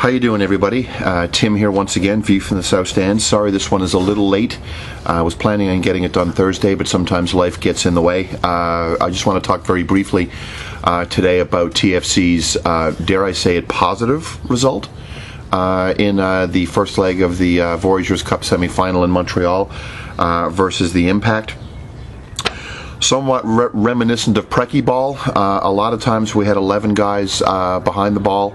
How you doing, everybody? Tim here once again, View from the South Stand. Sorry this one is a little late. I was planning on getting it done Thursday, but sometimes life gets in the way. I just want to talk very briefly today about TFC's, dare I say it, positive result in the first leg of the Voyageurs Cup semi-final in Montreal versus the Impact. Somewhat reminiscent of Preki ball. A lot of times we had 11 guys behind the ball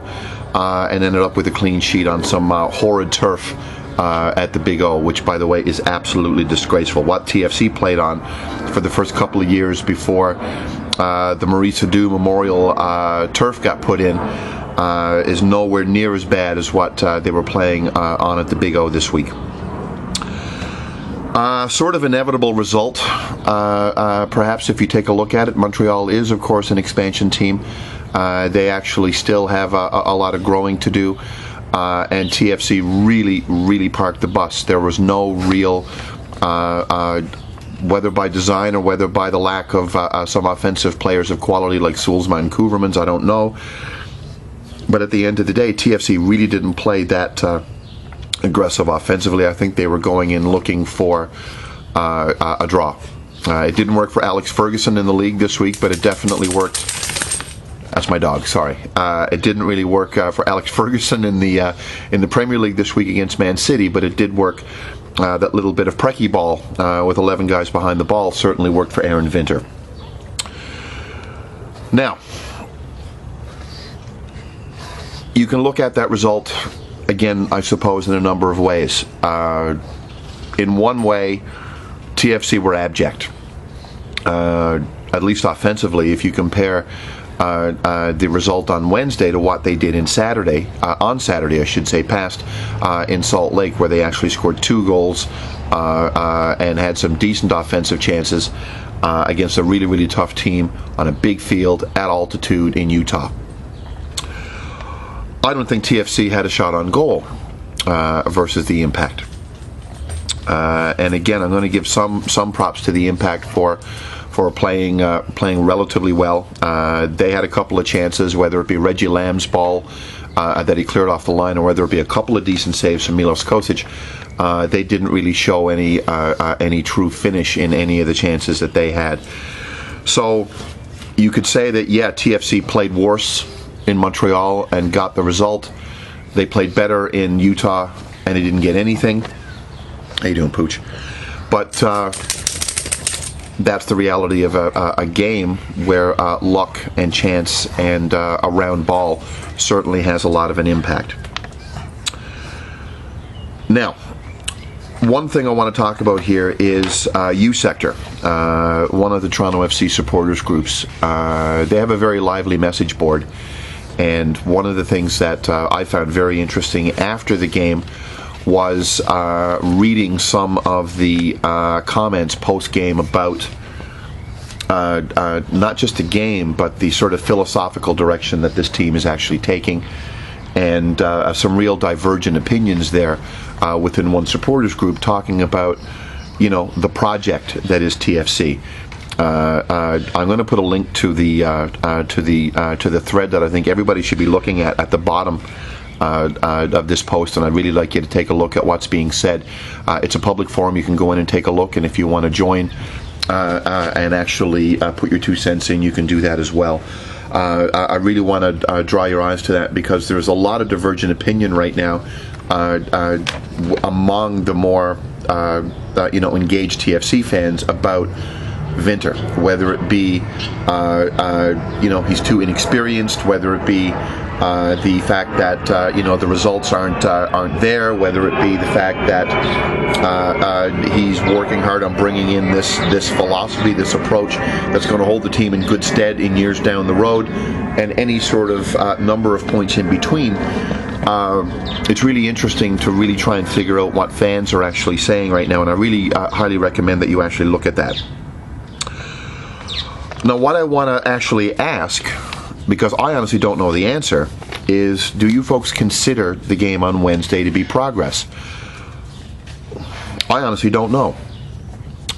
and ended up with a clean sheet on some horrid turf at the Big O, which, by the way, is absolutely disgraceful. What TFC played on for the first couple of years before the Maurice Hadou Memorial turf got put in is nowhere near as bad as what they were playing on at the Big O this week. Sort of inevitable result, perhaps, if you take a look at it. Montreal is, of course, an expansion team. They actually still have a lot of growing to do, and TFC really parked the bus. There was no real, whether by design or whether by the lack of some offensive players of quality like Soulsma and Couvremans, I don't know. But at the end of the day, TFC really didn't play that aggressive offensively. I think they were going in looking for a draw. It didn't work for Alex Ferguson in the league this week, but it definitely worked. That's my dog. Sorry. It didn't really work for Alex Ferguson in the Premier League this week against Man City, but it did work. That little bit of Preki ball with 11 guys behind the ball certainly worked for Aaron Vinter. Now, you can look at that result again, I suppose, in a number of ways. In one way, TFC were abject, at least offensively, if you compare the result on Wednesday to what they did on Saturday, I should say, past in Salt Lake, where they actually scored 2 goals and had some decent offensive chances against a really tough team on a big field at altitude in Utah. I don't think TFC had a shot on goal versus the Impact. And again, I'm going to give some props to the Impact for playing relatively well. They had a couple of chances, whether it be Reggie Lamb's ball that he cleared off the line, or whether it be a couple of decent saves from Milos Kosic. They didn't really show any true finish in any of the chances that they had. So you could say that, yeah, TFC played worse in Montreal and got the result. They played better in Utah and they didn't get anything. How you doing, Pooch? But that's the reality of a game where luck and chance and a round ball certainly has a lot of an impact. Now, one thing I want to talk about here is U-Sector, one of the Toronto FC supporters groups. They have a very lively message board. And one of the things that I found very interesting after the game was reading some of the comments post-game about not just the game, but the sort of philosophical direction that this team is actually taking, and some real divergent opinions there within one supporters group talking about, you know, the project that is TFC. I'm going to put a link to the thread that I think everybody should be looking at the bottom of this post, and I'd really like you to take a look at what's being said. It's a public forum. You can go in and take a look, and if you want to join and actually put your 2 cents in, you can do that as well. I really want to draw your eyes to that, because there's a lot of divergent opinion right now among the more engaged TFC fans about Vinter, whether it be he's too inexperienced, whether it be the fact that the results aren't there, whether it be the fact that he's working hard on bringing in this philosophy, this approach that's going to hold the team in good stead in years down the road, and any sort of number of points in between. It's really interesting to really try and figure out what fans are actually saying right now, and I really highly recommend that you actually look at that. Now, what I want to actually ask, because I honestly don't know the answer, is, do you folks consider the game on Wednesday to be progress? I honestly don't know.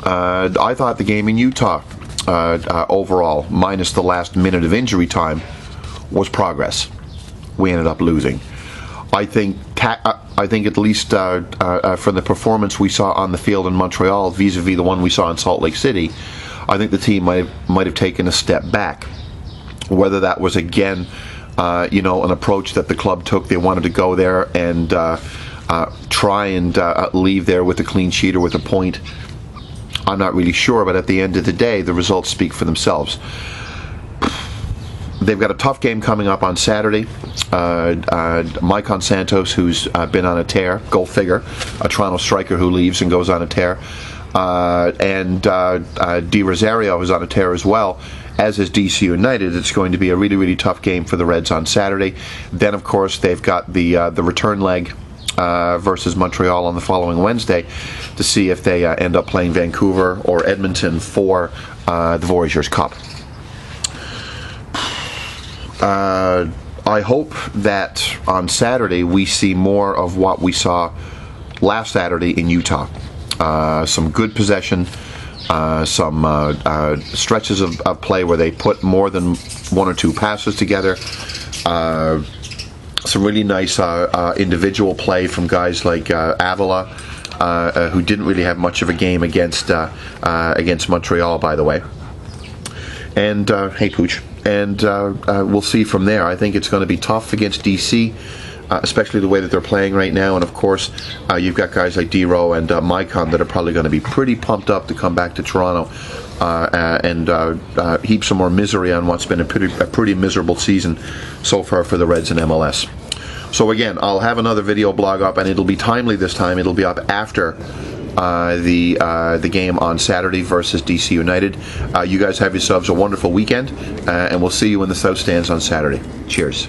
I thought the game in Utah, overall, minus the last minute of injury time, was progress. We ended up losing. I think at least from the performance we saw on the field in Montreal vis-a-vis the one we saw in Salt Lake City, I think the team might have taken a step back. Whether that was again, an approach that the club took, they wanted to go there and try and leave there with a clean sheet or with a point, I'm not really sure. But at the end of the day, the results speak for themselves. They've got a tough game coming up on Saturday. Maicon Santos, who's been on a tear, go figure, a Toronto striker who leaves and goes on a tear, and Di Rosario, who's on a tear as well, as is DC United. It's going to be a really, really tough game for the Reds on Saturday. Then, of course, they've got the return leg versus Montreal on the following Wednesday to see if they end up playing Vancouver or Edmonton for the Voyageurs Cup. I hope that on Saturday we see more of what we saw last Saturday in Utah. Some good possession, some stretches of play where they put more than one or two passes together. Some really nice individual play from guys like Avila, who didn't really have much of a game against Montreal, by the way. And hey, Pooch. And we'll see from there. I think it's going to be tough against DC, especially the way that they're playing right now. And of course, you've got guys like D-Row and Maicon that are probably going to be pretty pumped up to come back to Toronto and heap some more misery on what's been a pretty miserable season so far for the Reds in MLS. So again, I'll have another video blog up, and it'll be timely this time. It'll be up after the game on Saturday versus DC United. You guys have yourselves a wonderful weekend, and we'll see you in the South Stands on Saturday. Cheers.